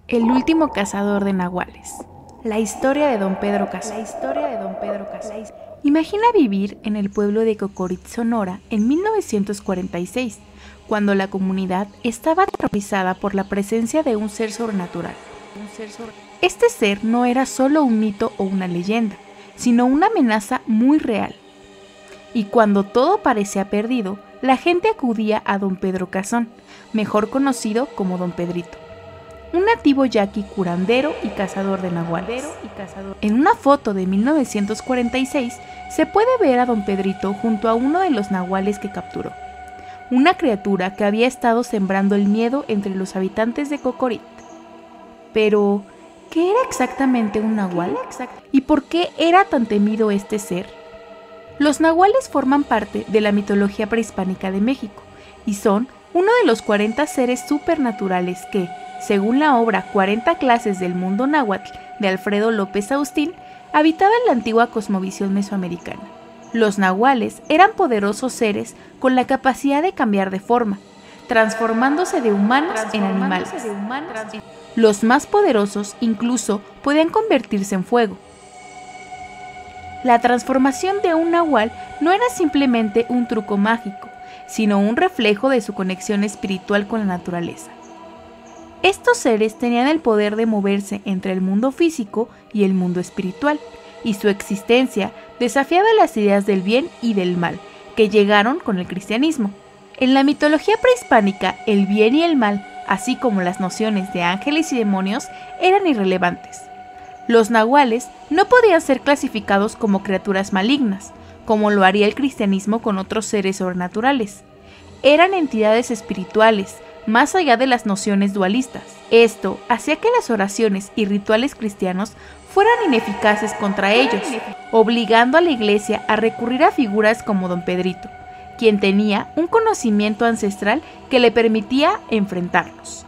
El último cazador de nahuales. La historia de Don Pedro Casón. Imagina vivir en el pueblo de Cocorit, Sonora, en 1946, cuando la comunidad estaba aterrorizada por la presencia de un ser sobrenatural. Este ser no era solo un mito o una leyenda, sino una amenaza muy real. Y cuando todo parecía perdido, la gente acudía a Don Pedro Casón, mejor conocido como Don Pedrito, un nativo yaqui curandero y cazador de nahuales. En una foto de 1946 se puede ver a Don Pedrito junto a uno de los nahuales que capturó, una criatura que había estado sembrando el miedo entre los habitantes de Cocorit. Pero, ¿qué era exactamente un nahual? ¿Y por qué era tan temido este ser? Los nahuales forman parte de la mitología prehispánica de México y son uno de los 40 seres supernaturales que, según la obra 40 clases del mundo náhuatl de Alfredo López Austin, habitaban la antigua cosmovisión mesoamericana. Los nahuales eran poderosos seres con la capacidad de cambiar de forma, transformándose de humanos en animales. Los más poderosos incluso podían convertirse en fuego. La transformación de un nahual no era simplemente un truco mágico, sino un reflejo de su conexión espiritual con la naturaleza. Estos seres tenían el poder de moverse entre el mundo físico y el mundo espiritual, y su existencia desafiaba las ideas del bien y del mal que llegaron con el cristianismo. En la mitología prehispánica, el bien y el mal, así como las nociones de ángeles y demonios, eran irrelevantes. Los nahuales no podían ser clasificados como criaturas malignas, como lo haría el cristianismo con otros seres sobrenaturales. Eran entidades espirituales, más allá de las nociones dualistas. Esto hacía que las oraciones y rituales cristianos fueran ineficaces contra ellos, obligando a la iglesia a recurrir a figuras como Don Pedrito, quien tenía un conocimiento ancestral que le permitía enfrentarlos.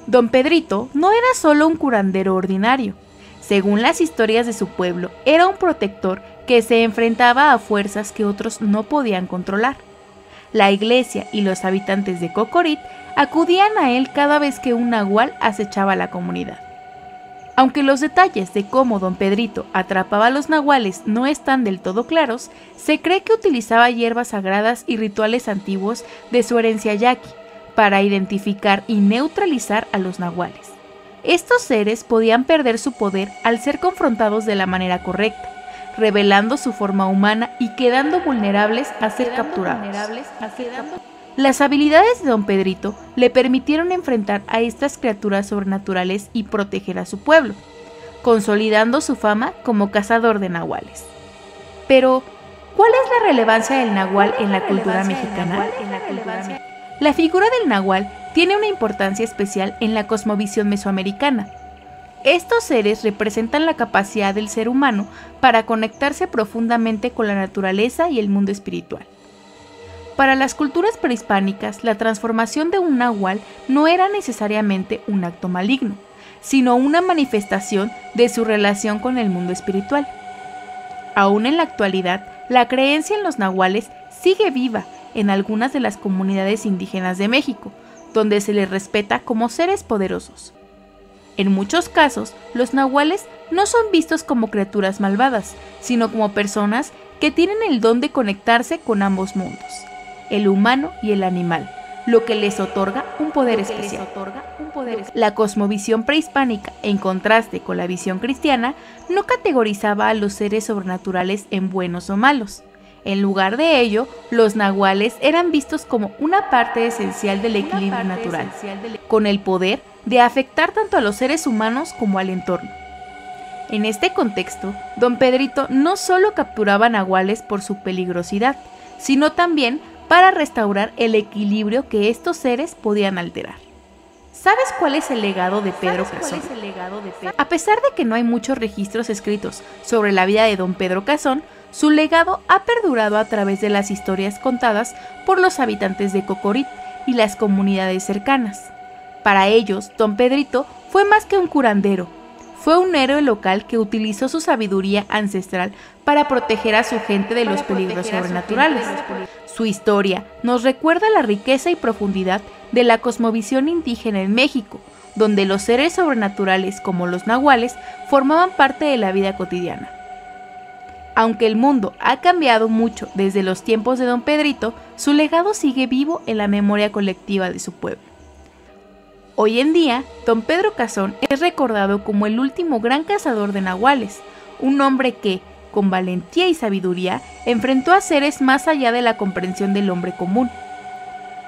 Don Pedrito no era solo un curandero ordinario. Según las historias de su pueblo, era un protector que se enfrentaba a fuerzas que otros no podían controlar. La iglesia y los habitantes de Cocorit acudían a él cada vez que un nahual acechaba a la comunidad. Aunque los detalles de cómo Don Pedrito atrapaba a los nahuales no están del todo claros, se cree que utilizaba hierbas sagradas y rituales antiguos de su herencia yaqui para identificar y neutralizar a los nahuales. Estos seres podían perder su poder al ser confrontados de la manera correcta, revelando su forma humana y quedando vulnerables a ser capturados. Las habilidades de Don Pedrito le permitieron enfrentar a estas criaturas sobrenaturales y proteger a su pueblo, consolidando su fama como cazador de nahuales. Pero, ¿cuál es la relevancia del nahual en la cultura mexicana? La figura del nahual tiene una importancia especial en la cosmovisión mesoamericana. Estos seres representan la capacidad del ser humano para conectarse profundamente con la naturaleza y el mundo espiritual. Para las culturas prehispánicas, la transformación de un nahual no era necesariamente un acto maligno, sino una manifestación de su relación con el mundo espiritual. Aún en la actualidad, la creencia en los nahuales sigue viva en algunas de las comunidades indígenas de México, donde se les respeta como seres poderosos. En muchos casos, los nahuales no son vistos como criaturas malvadas, sino como personas que tienen el don de conectarse con ambos mundos, el humano y el animal, lo que les otorga un poder especial. La cosmovisión prehispánica, en contraste con la visión cristiana, no categorizaba a los seres sobrenaturales en buenos o malos. En lugar de ello, los nahuales eran vistos como una parte esencial del equilibrio natural, con el poder de afectar tanto a los seres humanos como al entorno. En este contexto, Don Pedrito no solo capturaba nahuales por su peligrosidad, sino también para restaurar el equilibrio que estos seres podían alterar. ¿Sabes cuál es el legado de Pedro Casón? A pesar de que no hay muchos registros escritos sobre la vida de Don Pedro Casón, su legado ha perdurado a través de las historias contadas por los habitantes de Cocorit y las comunidades cercanas. Para ellos, Don Pedrito fue más que un curandero. Fue un héroe local que utilizó su sabiduría ancestral para proteger a su gente de los peligros sobrenaturales. Su historia nos recuerda la riqueza y profundidad de la cosmovisión indígena en México, donde los seres sobrenaturales como los nahuales formaban parte de la vida cotidiana. Aunque el mundo ha cambiado mucho desde los tiempos de Don Pedrito, su legado sigue vivo en la memoria colectiva de su pueblo. Hoy en día, Don Pedro Cazón es recordado como el último gran cazador de nahuales, un hombre que, con valentía y sabiduría, enfrentó a seres más allá de la comprensión del hombre común.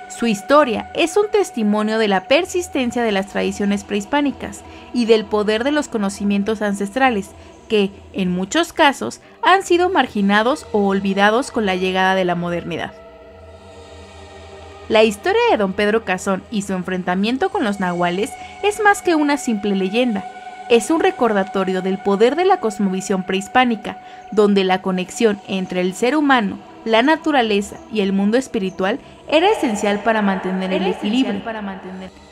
Su historia es un testimonio de la persistencia de las tradiciones prehispánicas y del poder de los conocimientos ancestrales que, en muchos casos, han sido marginados o olvidados con la llegada de la modernidad. La historia de Don Pedro Cazón y su enfrentamiento con los nahuales es más que una simple leyenda. Es un recordatorio del poder de la cosmovisión prehispánica, donde la conexión entre el ser humano, la naturaleza y el mundo espiritual era esencial para mantener el equilibrio.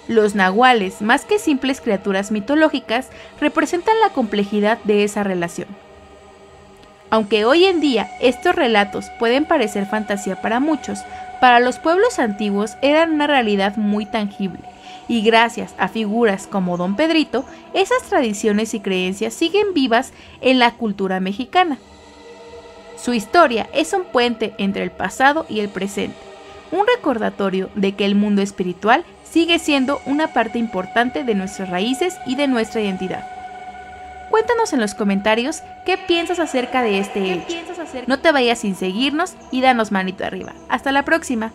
Los nahuales, más que simples criaturas mitológicas, representan la complejidad de esa relación. Aunque hoy en día estos relatos pueden parecer fantasía para muchos, para los pueblos antiguos eran una realidad muy tangible, y gracias a figuras como Don Pedrito, esas tradiciones y creencias siguen vivas en la cultura mexicana. Su historia es un puente entre el pasado y el presente, un recordatorio de que el mundo espiritual sigue siendo una parte importante de nuestras raíces y de nuestra identidad. Cuéntanos en los comentarios qué piensas acerca de este hecho. No te vayas sin seguirnos y danos manito arriba. Hasta la próxima.